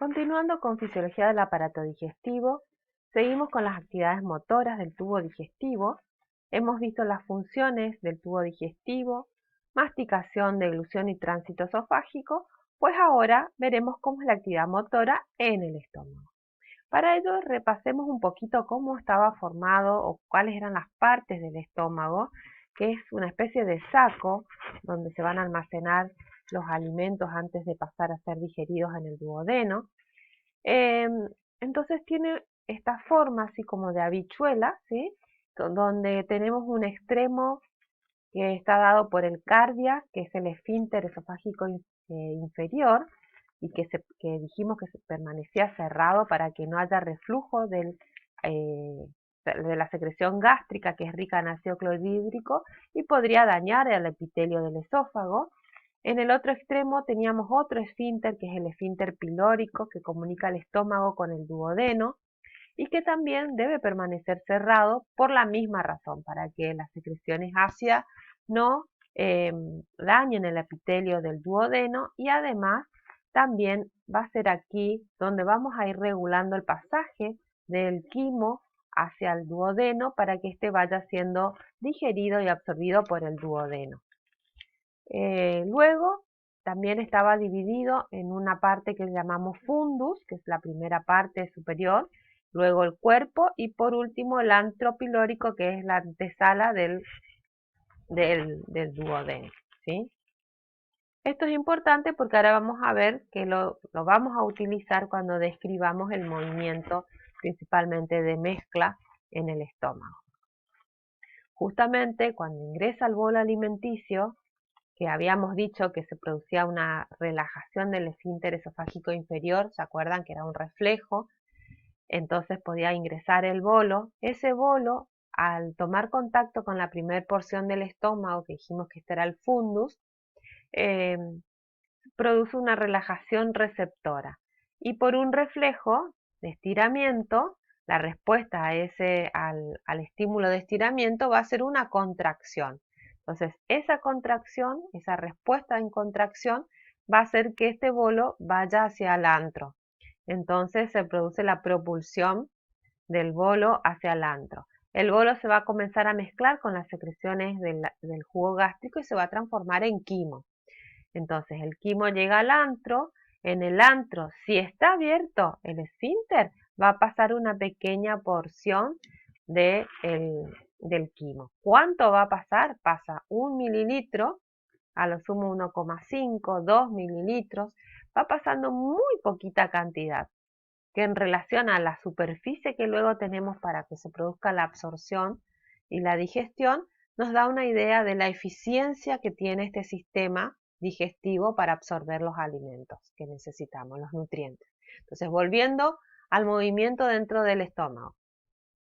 Continuando con fisiología del aparato digestivo, seguimos con las actividades motoras del tubo digestivo. Hemos visto las funciones del tubo digestivo, masticación, deglución y tránsito esofágico, pues ahora veremos cómo es la actividad motora en el estómago. Para ello repasemos un poquito cómo estaba formado o cuáles eran las partes del estómago, que es una especie de saco donde se van a almacenar los alimentos antes de pasar a ser digeridos en el duodeno. Entonces tiene esta forma así como de habichuela, ¿sí? Donde tenemos un extremo que está dado por el cardia, que es el esfínter esofágico inferior, y que dijimos que permanecía cerrado para que no haya reflujo de la secreción gástrica, que es rica en ácido clorhídrico, y podría dañar el epitelio del esófago. En el otro extremo teníamos otro esfínter, que es el esfínter pilórico, que comunica el estómago con el duodeno, y que también debe permanecer cerrado por la misma razón, para que las secreciones ácidas no dañen el epitelio del duodeno, y además también va a ser aquí donde vamos a ir regulando el pasaje del quimo hacia el duodeno para que éste vaya siendo digerido y absorbido por el duodeno. Luego también estaba dividido en una parte que llamamos fundus, que es la primera parte superior, luego el cuerpo y por último el antro pilórico, que es la antesala del duodeno, ¿sí? Esto es importante porque ahora vamos a ver que lo vamos a utilizar cuando describamos el movimiento principalmente de mezcla en el estómago. Justamente cuando ingresa el bolo alimenticio, que habíamos dicho que se producía una relajación del esfínter esofágico inferior, ¿se acuerdan que era un reflejo? Entonces podía ingresar el bolo. Ese bolo, al tomar contacto con la primera porción del estómago, que dijimos que este era el fundus, eh, produce una relajación receptora. Y por un reflejo de estiramiento, la respuesta al estímulo de estiramiento va a ser una contracción. Entonces, esa contracción, esa respuesta en contracción, va a hacer que este bolo vaya hacia el antro. Entonces se produce la propulsión del bolo hacia el antro. El bolo se va a comenzar a mezclar con las secreciones del jugo gástrico y se va a transformar en quimo. Entonces el quimo llega al antro. En el antro, si está abierto el esfínter, va a pasar una pequeña porción del quimo. ¿Cuánto va a pasar? Pasa 1 mililitro, a lo sumo 1,5, 2 mililitros. Va pasando muy poquita cantidad, que en relación a la superficie que luego tenemos para que se produzca la absorción y la digestión, nos da una idea de la eficiencia que tiene este sistema digestivo para absorber los alimentos que necesitamos, los nutrientes. Entonces, volviendo al movimiento dentro del estómago.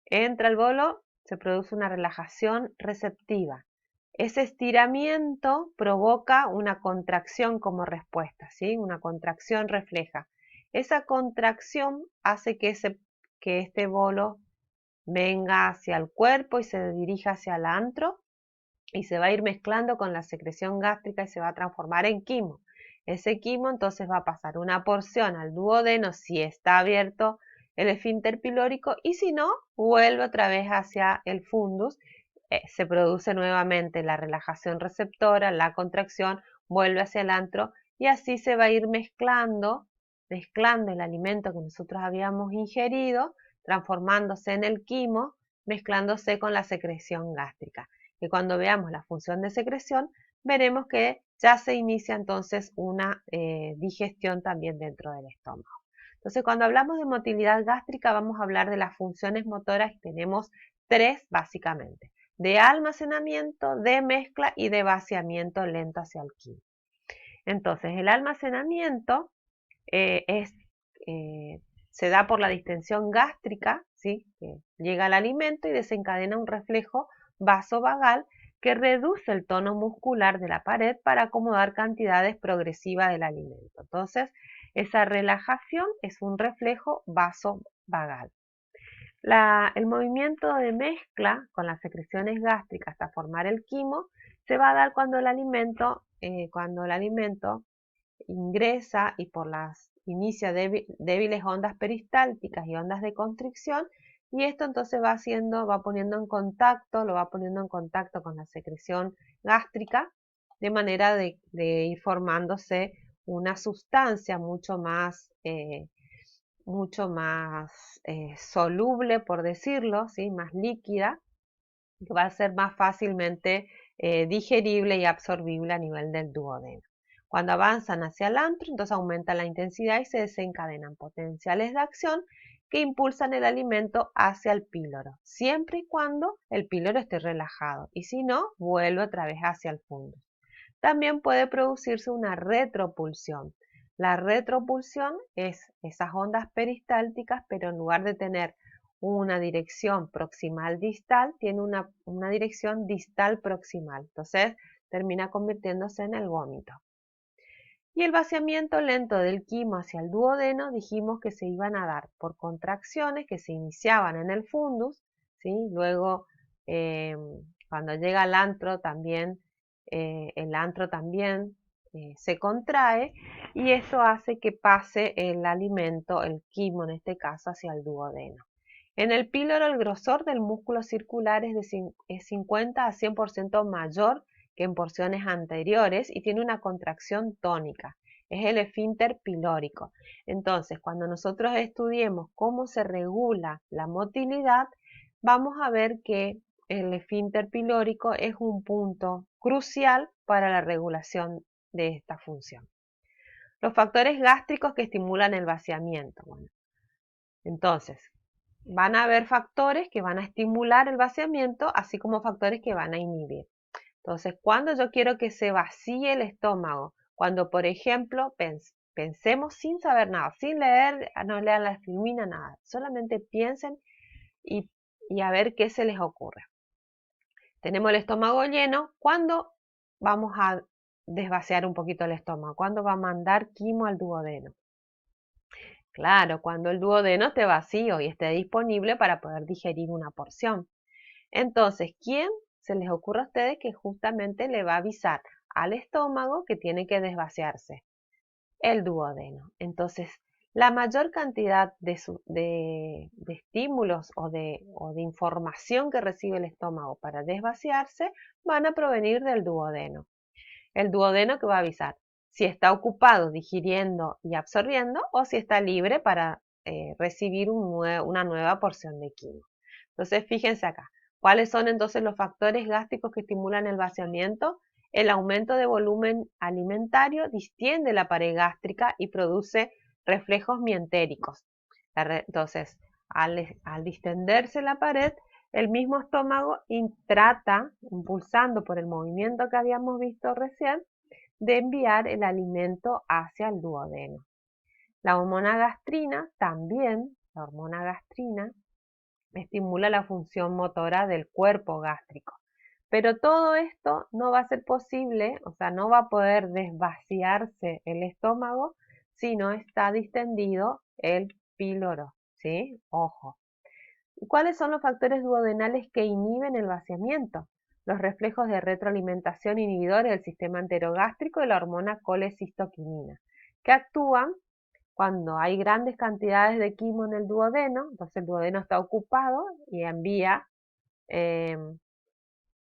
Entra el bolo, se produce una relajación receptiva. Ese estiramiento provoca una contracción como respuesta, ¿sí? Una contracción refleja. Esa contracción hace que este bolo venga hacia el cuerpo y se dirija hacia el antro, y se va a ir mezclando con la secreción gástrica y se va a transformar en quimo. Ese quimo entonces va a pasar una porción al duodeno si está abierto el esfínter pilórico, y si no, vuelve otra vez hacia el fundus. Se produce nuevamente la relajación receptora, la contracción, vuelve hacia el antro, y así se va a ir mezclando el alimento que nosotros habíamos ingerido, transformándose en el quimo, mezclándose con la secreción gástrica. Que cuando veamos la función de secreción, veremos que ya se inicia entonces una digestión también dentro del estómago. Entonces, cuando hablamos de motilidad gástrica, vamos a hablar de las funciones motoras, y tenemos tres básicamente: de almacenamiento, de mezcla y de vaciamiento lento hacia el quimo. Entonces, el almacenamiento eh, se da por la distensión gástrica, ¿sí? Que llega al alimento y desencadena un reflejo vasovagal que reduce el tono muscular de la pared para acomodar cantidades progresivas del alimento. Entonces, esa relajación es un reflejo vasovagal. El movimiento de mezcla con las secreciones gástricas hasta formar el quimo se va a dar cuando el alimento ingresa y inicia débiles ondas peristálticas y ondas de constricción, y esto entonces va poniendo en contacto, lo va poniendo en contacto con la secreción gástrica, de manera de ir formándose una sustancia mucho más soluble, por decirlo, ¿sí? Más líquida, que va a ser más fácilmente digerible y absorbible a nivel del duodeno. Cuando avanzan hacia el antro, entonces aumenta la intensidad y se desencadenan potenciales de acción que impulsan el alimento hacia el píloro, siempre y cuando el píloro esté relajado, y si no, vuelve otra vez hacia el fundus. También puede producirse una retropulsión. La retropulsión es esas ondas peristálticas, pero en lugar de tener una dirección proximal distal, tiene una dirección distal proximal. Entonces termina convirtiéndose en el vómito. Y el vaciamiento lento del quimo hacia el duodeno dijimos que se iban a dar por contracciones que se iniciaban en el fundus, ¿sí? Luego cuando llega al antro también, el antro también se contrae, y eso hace que pase el alimento, el quimo en este caso, hacia el duodeno. En el píloro el grosor del músculo circular es 50 a 100% mayor que en porciones anteriores y tiene una contracción tónica. Es el esfínter pilórico. Entonces, cuando nosotros estudiemos cómo se regula la motilidad, vamos a ver que el esfínter pilórico es un punto crucial para la regulación de esta función. Los factores gástricos que estimulan el vaciamiento. Bueno, entonces, van a haber factores que van a estimular el vaciamiento, así como factores que van a inhibir. Entonces, cuando yo quiero que se vacíe el estómago, cuando por ejemplo pensemos sin saber nada, sin leer, no lean la filmina, nada, solamente piensen y a ver qué se les ocurre. Tenemos el estómago lleno, ¿cuándo vamos a desvaciar un poquito el estómago? ¿Cuándo va a mandar quimo al duodeno? Claro, cuando el duodeno esté vacío y esté disponible para poder digerir una porción. Entonces, ¿quién se les ocurre a ustedes que justamente le va a avisar al estómago que tiene que desvaciarse? El duodeno. Entonces, la mayor cantidad de estímulos o de información que recibe el estómago para desvaciarse van a provenir del duodeno. El duodeno que va a avisar si está ocupado digiriendo y absorbiendo o si está libre para recibir una nueva porción de quimo. Entonces, fíjense acá. ¿Cuáles son entonces los factores gástricos que estimulan el vaciamiento? El aumento de volumen alimentario distiende la pared gástrica y produce reflejos mientéricos. Entonces, al distenderse la pared, el mismo estómago trata, impulsando por el movimiento que habíamos visto recién, de enviar el alimento hacia el duodeno. La hormona gastrina también, la hormona gastrina, estimula la función motora del cuerpo gástrico. Pero todo esto no va a ser posible, o sea, no va a poder desvaciarse el estómago si no está distendido el píloro, ¿sí? Ojo. ¿Cuáles son los factores duodenales que inhiben el vaciamiento? Los reflejos de retroalimentación inhibidores del sistema enterogástrico y la hormona colecistoquinina, que actúan cuando hay grandes cantidades de quimo en el duodeno. Entonces el duodeno está ocupado y envía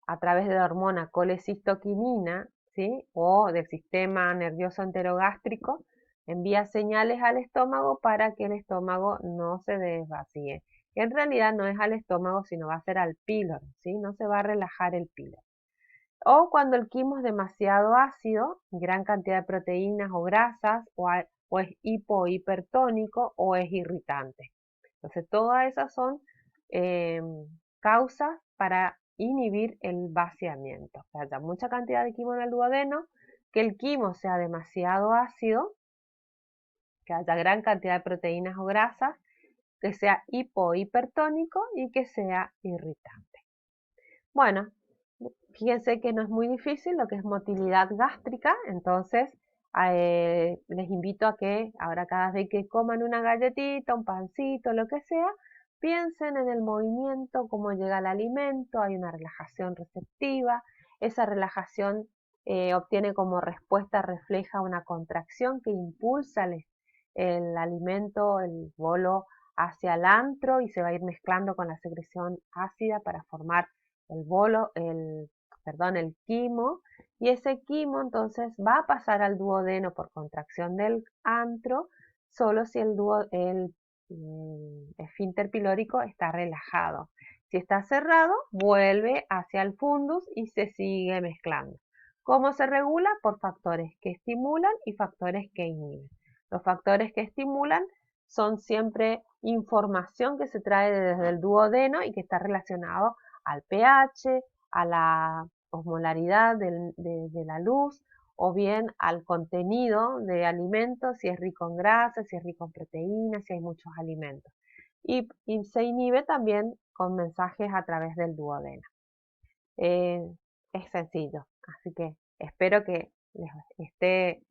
a través de la hormona colecistoquinina, ¿sí? O del sistema nervioso enterogástrico, envía señales al estómago para que el estómago no se desvacíe. Que en realidad no es al estómago, sino va a ser al píloro, ¿sí? No se va a relajar el píloro. O cuando el quimo es demasiado ácido, gran cantidad de proteínas o grasas, o es hipo o hipertónico, o es irritante. Entonces, todas esas son causas para inhibir el vaciamiento. Que haya mucha cantidad de quimo en el duodeno, que el quimo sea demasiado ácido, que haya gran cantidad de proteínas o grasas, que sea hipo o hipertónico y que sea irritante. Bueno, fíjense que no es muy difícil lo que es motilidad gástrica, entonces les invito a que ahora cada vez que coman una galletita, un pancito, lo que sea, piensen en el movimiento, cómo llega el alimento, hay una relajación receptiva, esa relajación obtiene como respuesta, refleja una contracción que impulsa el alimento, el bolo, hacia el antro y se va a ir mezclando con la secreción ácida para formar el bolo, el quimo, y ese quimo entonces va a pasar al duodeno por contracción del antro, solo si el esfínter pilórico está relajado. Si está cerrado, vuelve hacia el fundus y se sigue mezclando. ¿Cómo se regula? Por factores que estimulan y factores que inhiben. Los factores que estimulan son siempre información que se trae desde el duodeno y que está relacionado al pH, a la osmolaridad de la luz o bien al contenido de alimentos, si es rico en grasa, si es rico en proteínas, si hay muchos alimentos. Y se inhibe también con mensajes a través del duodeno. Eh, es sencillo, así que espero que les esté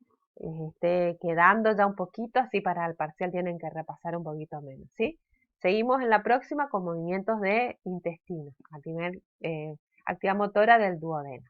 quedando ya un poquito, así para el parcial tienen que repasar un poquito menos, ¿sí? Seguimos en la próxima con movimientos de intestino, actividad motora del duodeno.